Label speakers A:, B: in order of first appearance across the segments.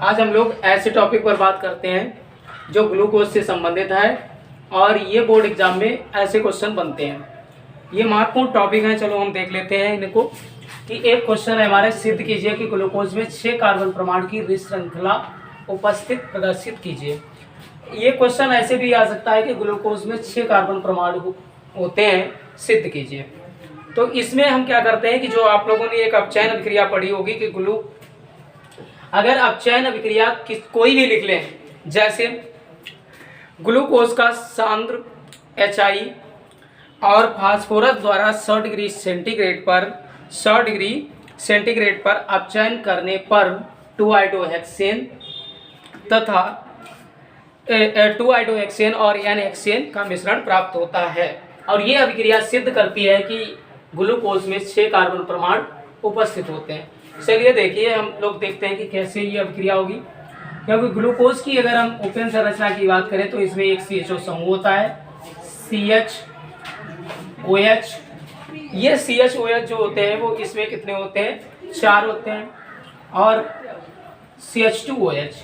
A: आज हम लोग ऐसे टॉपिक पर बात करते हैं जो ग्लूकोज से संबंधित है और ये बोर्ड एग्जाम में ऐसे क्वेश्चन बनते हैं। ये महत्वपूर्ण टॉपिक हैं, चलो हम देख लेते हैं इनको। कि एक क्वेश्चन है हमारे, सिद्ध कीजिए कि ग्लूकोज में 6 कार्बन परमाणु की रिक्त श्रृंखला उपस्थित प्रदर्शित कीजिए। ये क्वेश्चन ऐसे भी आ सकता है कि ग्लूकोज में 6 कार्बन परमाणु होते हैं, सिद्ध कीजिए। तो इसमें हम क्या करते हैं कि जो आप लोगों ने एक अपचयन अभिक्रिया पढ़ी होगी कि अगर अपचयन अभिक्रिया कोई भी लिख लें, जैसे ग्लूकोज का सांद्र HI और फास्फोरस द्वारा 100 डिग्री सेंटीग्रेड पर अपचयन करने पर 2-आइडोहेक्सेन तथा 2-आइडोहेक्सेन और N-हेक्सेन का मिश्रण प्राप्त होता है। और ये अभिक्रिया सिद्ध करती है कि ग्लूकोज में 6 कार्बन परमाणु उपस्थित होते हैं। चलिए देखिए, हम लोग देखते हैं कि कैसे ये अभिक्रिया होगी। क्योंकि ग्लूकोज की अगर हम उपेन संरचना की बात करें तो इसमें एक CHO समूह होता है, CHOH। ये CHOH जो होते हैं वो इसमें कितने होते हैं, 4 होते हैं। और CH2OH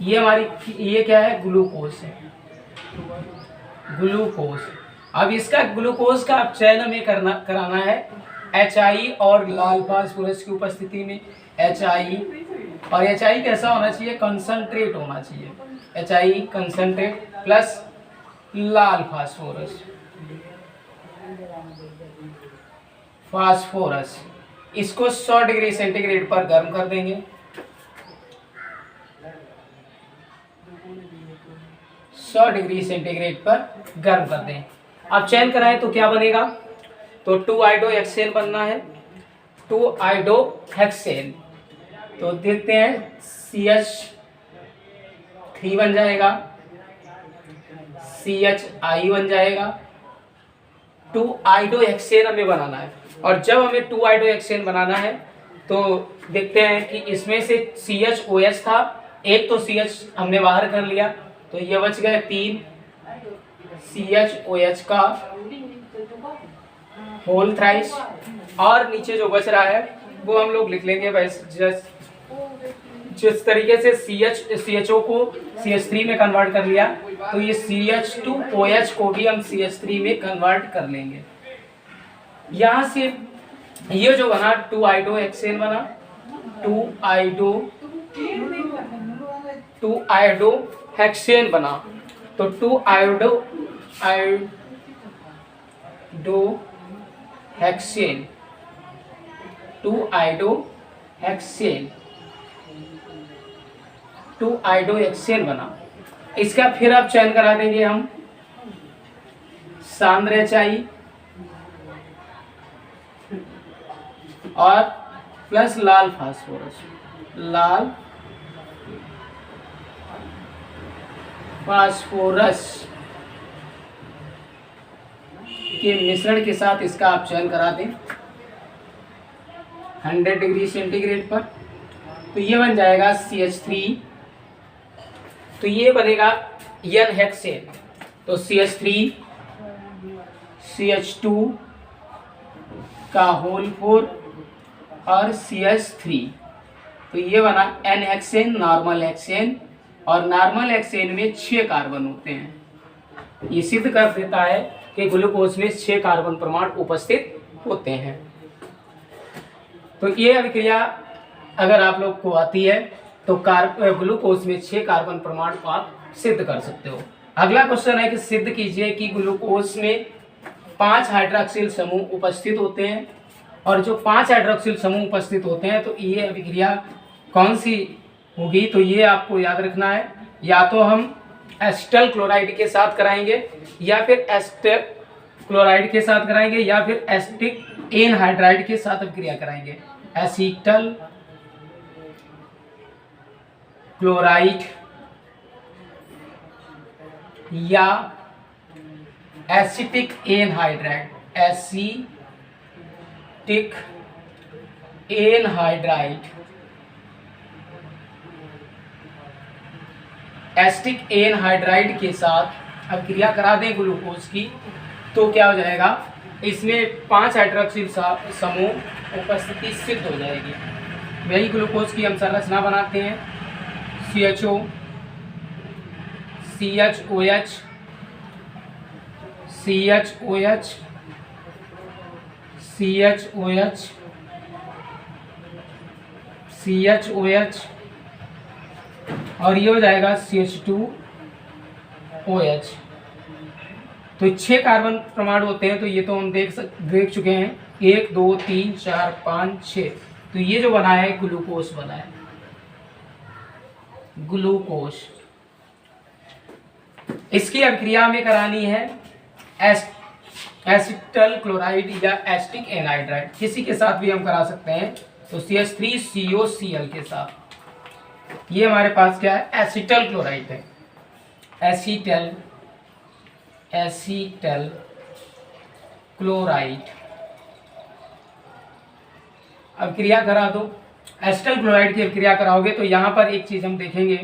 A: ये हमारी, ये क्या है, ग्लूकोज है, ग्लूकोज। अब इसका ग्लूकोज का अपचयन हमें कराना है HI और लाल फास्फोरस की उपस्थिति में। HI और HI कैसा होना चाहिए, कंसंट्रेट होना चाहिए। HI कंसंट्रेट प्लस लाल फास्फोरस इसको 100 डिग्री सेंटीग्रेड पर गर्म कर देंगे। 100 डिग्री सेंटीग्रेड पर गर्म कर दें। अब चयन कराएं तो क्या बनेगा, तो 2-आइडोहेक्सेन बनना है, 2-आइडोहेक्सेन। तो देखते हैं, CH3 बन जाएगा, CHI बन जाएगा। 2-आइडोहेक्सेन हमें बनाना है। और जब हमें 2-आइडोहेक्सेन बनाना है तो देखते हैं कि इसमें से CHOH था, एक तो CH हमने बाहर कर लिया तो ये बच गए 3 CHOH का होल थ्राइस। और नीचे जो बच रहा है वो हम लोग लिख लेंगे वैसे जिस तरीके से CHO को CH3 में कन्वर्ट कर लिया, तो ये CH2OH को भी हम CH3 में कन्वर्ट कर लेंगे। यहाँ से ये जो बना 2-आइडोहेक्सेन बना, 2-आइडोहेक्सेन बना। तो 2-आइडोहेक्सेन बना। इसका फिर अब चयन करा देंगे हम सांद्र HI और प्लस लाल फास्फोरस के मिश्रण के साथ इसका आप चयन करा दें 100 डिग्री सेंटीग्रेड पर। तो ये बन जाएगा CH3, तो ये बनेगा N-हेक्सेन। तो CH3 CH2 का होल 4 और CH3, तो ये बना N-हेक्सेन, नॉर्मल हेक्सेन। और नॉर्मल हेक्सेन में 6 कार्बन होते हैं। ये सिद्ध कर देता है कि ग्लूकोज में 6 कार्बन परमाणु उपस्थित होते हैं। तो ये अभिक्रिया अगर आप लोग को आती है तो ग्लूकोज में 6 कार्बन परमाणु को आप सिद्ध कर सकते हो। अगला क्वेश्चन है कि सिद्ध कीजिए कि ग्लूकोज में 5 हाइड्रॉक्सिल समूह उपस्थित होते हैं। और जो 5 हाइड्रॉक्सिल समूह उपस्थित होते हैं तो ये अभिक्रिया कौन सी होगी, तो ये आपको याद रखना है। या तो हम एसिटल क्लोराइड के साथ कराएंगे, या फिर एस्टर क्लोराइड के साथ कराएंगे, या फिर एसिटिक एनहाइड्राइड के साथ अभिक्रिया कराएंगे। एसिटल क्लोराइड या acetic anhydride, acetic anhydride, acetic anhydride के साथ अभिक्रिया करा दें ग्लूकोज की, तो क्या हो जाएगा, इसमें 5 हाइड्रोक्सिल समूह उपस्थिति सिद्ध हो जाएगी। वही ग्लूकोज की हम संरचना बनाते हैं, CHO, CHOH, CHOH, CHOH, CHOH और ये हो जाएगा CH2OH। तो 6 कार्बन परमाणु होते हैं। तो ये तो हम देख चुके हैं, 1 2 3 4 5 6। तो ये जो बना है ग्लूकोज बना है, ग्लूकोज। इसकी अभिक्रिया में करानी है एसिटल क्लोराइड या एसिटिक एनहाइड्राइड, किसी के साथ भी हम करा सकते हैं। तो CH3COCl के साथ। ये हमारे पास क्या है, एसिटल क्लोराइड है, एसिटल क्लोराइड। अब क्रिया करा दो, एसिटल क्लोराइड की अभिक्रिया कराओगे तो यहाँ पर एक चीज हम देखेंगे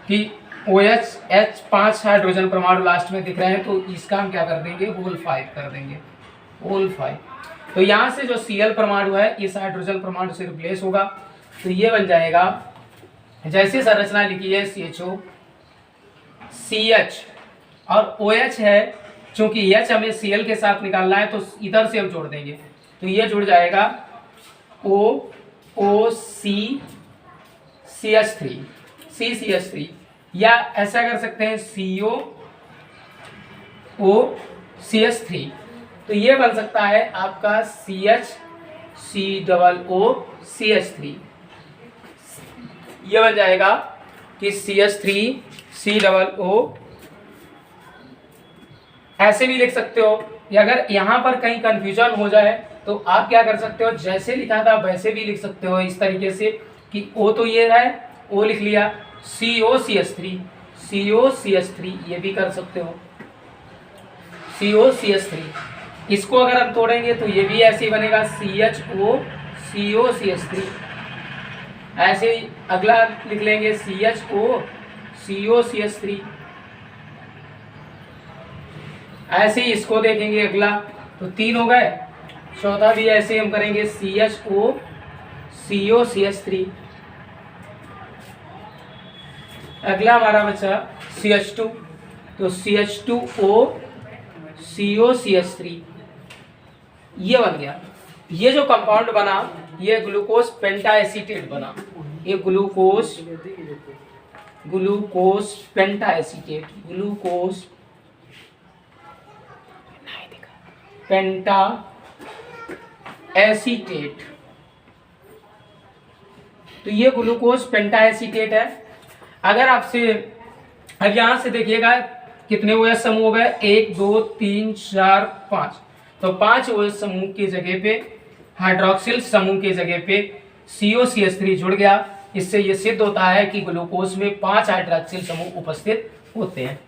A: कि OH H 5 हाइड्रोजन परमाणु लास्ट में दिख रहे हैं, तो इसका हम क्या कर देंगे, होल 5 कर देंगे, होल 5। तो यहाँ से जो Cl परमाणु है इस हाइड्रोजन परमाणु से रिप्लेस होगा। तो ये बन जाएगा, जैसे संरचना लिखी है CHO, CH और OH है, चूंकि H हमें Cl के साथ निकालना है तो इधर से हम जोड़ देंगे। तो ये जुड़ जाएगा OC CH3 या ऐसा कर सकते हैं COOCH3। तो ये बन सकता है आपका CHCOOCH3। ये बन जाएगा कि CH3COO। ऐसे भी लिख सकते हो, या अगर यहाँ पर कहीं कंफ्यूजन हो जाए तो आप क्या कर सकते हो, जैसे लिखा था वैसे भी लिख सकते हो, इस तरीके से कि O तो ये है, O लिख लिया, COCH3 ये भी कर सकते हो, COCH3। इसको अगर हम तोड़ेंगे तो ये भी ऐसे ही बनेगा, CHOCOCH3। ऐसे ही अगला लिख लेंगे CHOCOCH3। ऐसे ही इसको देखेंगे अगला, तो 3 हो गए। चौथा भी ऐसे हम करेंगे CHOCOCH3। अगला हमारा बचा CH2, तो CH2OCOCH3 ये बन गया। ये जो कंपाउंड बना ये ग्लूकोज पेंटाएसीटेट बना, ये ग्लूकोज पेंटाएसीटेट, ग्लूकोज पेंटाएसीटेट। तो ये ग्लूकोज पेंटाएसीटेट है। अगर आपसे अब यहां से देखिएगा कितने OH समूह हो गए, 1 2 3 4 5। तो 5 OH समूह की जगह पे, हाइड्रोक्सिल समूह की जगह पे COCH3 जुड़ गया। इससे ये सिद्ध होता है कि ग्लूकोज में 5 हाइड्रोक्सिल समूह उपस्थित होते हैं।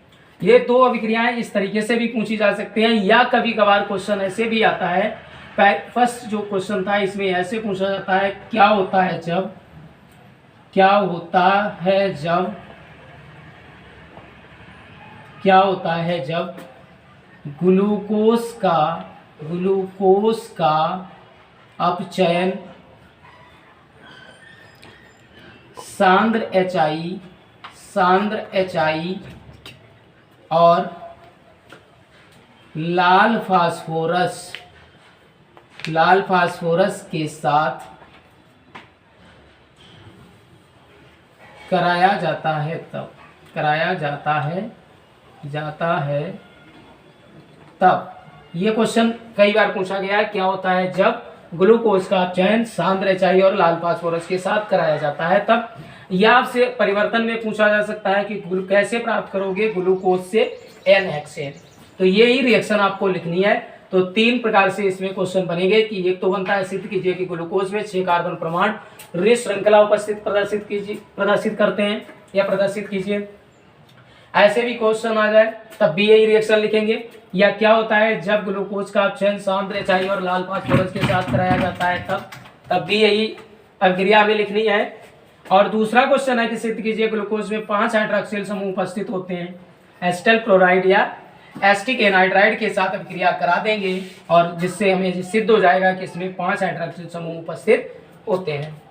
A: ये 2 अभिक्रियाएं इस तरीके से भी पूछी जा सकती हैं, या कभी कभार क्वेश्चन ऐसे भी आता है। फर्स्ट जो क्वेश्चन था इसमें ऐसे पूछा जाता है, क्या होता है जब ग्लूकोज का अपचयन सांद्र HI और लाल फास्फोरस के साथ कराया जाता है तब। ये क्वेश्चन कई बार पूछा गया है, क्या होता है जब ग्लूकोज का चयन सांद्र HI और लाल फास्फोरस के साथ कराया जाता है तब। या आपसे परिवर्तन में पूछा जा सकता है कि कैसे प्राप्त करोगे ग्लूकोज से N-हेक्सेन। तो ये ही रिएक्शन आपको लिखनी है। तो 3 प्रकार से इसमें क्वेश्चन बनेंगे कि एक तो बनता है, सिद्ध कीजिए कि ग्लूकोज में 6 कार्बन परमाणु ऋण श्रृंखला उपस्थित प्रदर्शित करते हैं, या प्रदर्शित कीजिए। ऐसे भी क्वेश्चन आ जाए तब भी यही रिएक्शन लिखेंगे। या क्या होता है जब ग्लूकोज का अपचयन सांद्र HI और लाल फास्फोरस के साथ कराया जाता है तब भी यही अभिक्रिया हमें लिखनी है। और दूसरा क्वेश्चन है कि सिद्ध कीजिए ग्लूकोज में 5 हाइड्रोक्सिल समूह उपस्थित होते हैं, एसिटल क्लोराइड या एसिटिक एनहाइड्राइड के साथ अभिक्रिया करा देंगे, और जिससे हमें सिद्ध हो जाएगा कि इसमें 5 हाइड्रोक्सिल समूह उपस्थित होते हैं।